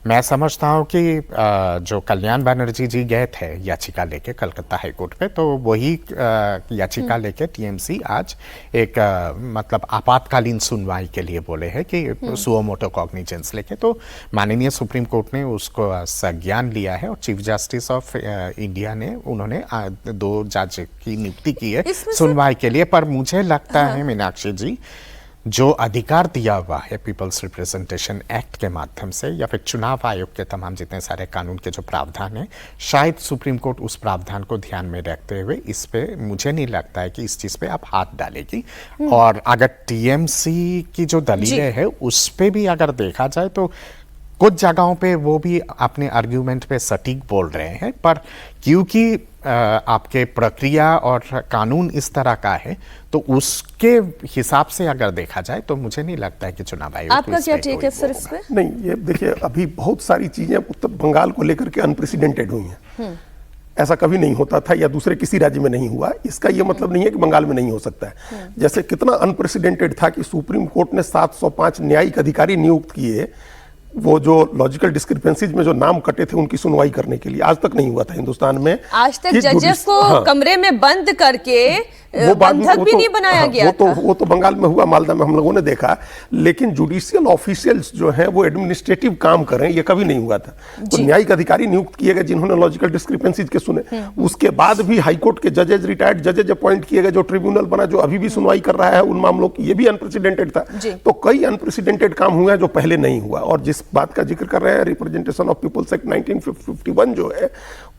मैं समझता हूँ कि जो कल्याण बनर्जी जी गए थे याचिका लेके कलकत्ता हाईकोर्ट पे, तो वही याचिका लेके टीएमसी आज एक मतलब आपातकालीन सुनवाई के लिए बोले हैं कि सुओ मोटो कॉग्निजेंस लेके। तो माननीय सुप्रीम कोर्ट ने उसको संज्ञान लिया है और चीफ जस्टिस ऑफ इंडिया ने उन्होंने 2 जज की नियुक्ति की है सुनवाई के लिए। पर मुझे लगता है मीनाक्षी जी, जो अधिकार दिया हुआ है पीपल्स रिप्रेजेंटेशन एक्ट के माध्यम से या फिर चुनाव आयोग के तमाम जितने सारे कानून के जो प्रावधान है, शायद सुप्रीम कोर्ट उस प्रावधान को ध्यान में रखते हुए इस पे मुझे नहीं लगता है कि इस चीज पे आप हाथ डालेगी। और अगर टीएमसी की जो दलीलें है उस पे भी अगर देखा जाए तो कुछ जगहों पे वो भी अपने आर्ग्यूमेंट पे सटीक बोल रहे हैं, पर क्योंकि आपके प्रक्रिया और कानून इस तरह का है तो उसके हिसाब से अगर देखा जाए तो मुझे नहीं लगता है कि चुनाव आयोग आपका क्या टेक है सर इस पे? नहीं, ये देखिए, अभी बहुत सारी चीजें उत्तर बंगाल को लेकर के अनप्रेसिडेंटेड हुई हैं। ऐसा कभी नहीं होता था या दूसरे किसी राज्य में नहीं हुआ। इसका यह मतलब नहीं है कि बंगाल में नहीं हो सकता है। जैसे कितना अनप्रेसिडेंटेड था कि सुप्रीम कोर्ट ने 705 न्यायिक अधिकारी नियुक्त किए, वो जो लॉजिकल डिस्क्रिपेंसीज में जो नाम कटे थे उनकी सुनवाई करने के लिए। आज तक नहीं हुआ था हिंदुस्तान में। आज तक जजेस को कमरे में बंद करके बंधक भी नहीं बनाया गया था। वो तो बंगाल में हुआ, मालदा में हम लोगों ने देखा। लेकिन जुडिशियल ऑफिशियल्स जो है वो एडमिनिस्ट्रेटिव काम करें, ये कभी नहीं हुआ था। तो न्यायिक अधिकारी नियुक्त किए गए जिन्होंने लॉजिकल डिस्क्रिपेंसीज के सुने। उसके बाद भी हाईकोर्ट के जजेज, रिटायर्ड जजेज अपॉइंट किए गए, जो ट्रिब्यूनल बना जो अभी भी सुनवाई कर रहा है उन मामलों की, ये भी अनप्रेसिडेंटेड था। तो कई अनप्रेसिडेंटेड काम हुए हैं जो पहले नहीं हुआ। और जिस बात का जिक्र कर रहे हैं, रिप्रेजेंटेशन ऑफ पीपल्स एक्ट 1951 जो है,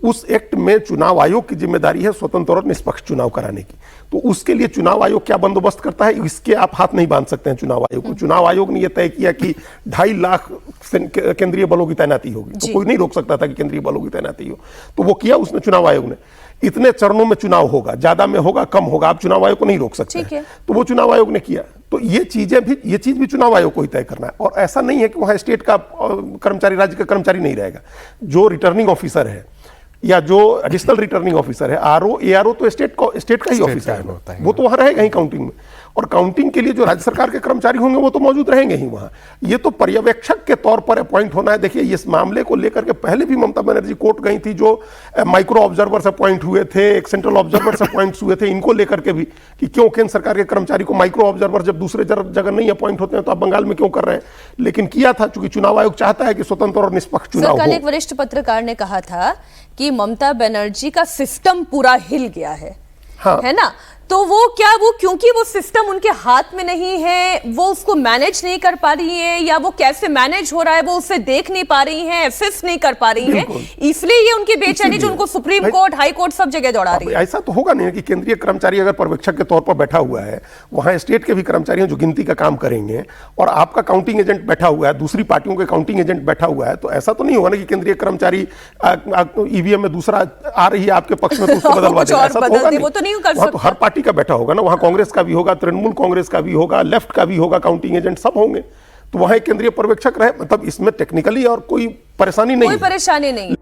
उस एक्ट में चुनाव आयोग की जिम्मेदारी है स्वतंत्र और निष्पक्ष चुनाव कराने की। तो उसके लिए चुनाव आयोग क्या बंदोबस्त करता है, इसके आप हाथ नहीं बांध सकते हैं चुनाव आयोग को। चुनाव आयोग ने यह तय किया कि 2.5 लाख केंद्रीय बलों की तैनाती होगी, तो कोई नहीं रोक सकता था कि केंद्रीय बलों की तैनाती हो। तो वो किया उसने, चुनाव आयोग ने। इतने चरणों में चुनाव होगा, ज्यादा में होगा, कम होगा, आप चुनाव आयोग को नहीं रोक सकते। तो वो चुनाव आयोग ने किया। तो ये चीज भी चुनाव आयोग को ही तय करना है। और ऐसा नहीं है कि वहां स्टेट का कर्मचारी, राज्य का कर्मचारी नहीं रहेगा। जो रिटर्निंग ऑफिसर है या जो एडिशनल रिटर्निंग ऑफिसर है, आरओ, एआरओ, तो स्टेट का ही ऑफिसर है, वो तो वहां रहेगा ही काउंटिंग में। और काउंटिंग के लिए जो राज्य सरकार के कर्मचारी होंगे वो तो मौजूद रहेंगे ही वहां। ये तो पर्यवेक्षक के तौर पर अपॉइंट होना है। देखिए, इस मामले को लेकर के पहले भी ममता बनर्जी कोर्ट गई थी, जो माइक्रो ऑब्जर्वर्स अपॉइंट हुए थे, एक सेंट्रल ऑब्जर्वर्स अपॉइंट हुए थे, इनको लेकर के भी कि क्यों केंद्र सरकार के कर्मचारी को माइक्रो ऑब्जर्वर जब दूसरे जगह नहीं अपॉइंट होते हैं तो आप बंगाल में क्यों कर रहे हैं। लेकिन किया था, चूंकि चुनाव आयोग चाहता है कि स्वतंत्र और निष्पक्ष चुनाव हो। कल एक वरिष्ठ पत्रकार ने कहा था कि ममता बनर्जी का सिस्टम पूरा हिल गया है, है ना? तो वो क्योंकि वो सिस्टम उनके हाथ में नहीं है, वो उसको मैनेज नहीं कर पा रही है, या वो कैसे मैनेज हो रहा है वो उसे देख नहीं पा रही है, असिस्ट नहीं कर पा रही है, इसलिए ये उनकी बेचैनी जो उनको सुप्रीम कोर्ट, हाई कोर्ट सब जगह दौड़ा रही है। ऐसा तो होगा नहीं कि केंद्रीय कर्मचारी अगर पर्यवेक्षक के तौर पर बैठा हुआ है, वहां स्टेट के भी कर्मचारी हैं जो गिनती का काम करेंगे, और आपका काउंटिंग एजेंट बैठा हुआ है, दूसरी पार्टियों के काउंटिंग एजेंट बैठा हुआ है, तो ऐसा तो नहीं होगा ना कि केंद्रीय कर्मचारी ईवीएम में दूसरा आ रही है आपके पक्ष में तो उसको बदलवा देगा। ऐसा तो होगा नहीं। तो हर पार्टी का बैठा होगा ना, वहां कांग्रेस का भी होगा, तृणमूल कांग्रेस का भी होगा, लेफ्ट का भी होगा, काउंटिंग एजेंट सब होंगे। तो वहां एक केंद्रीय पर्यवेक्षक रहे, मतलब इसमें टेक्निकली और कोई परेशानी नहीं, कोई परेशानी नहीं।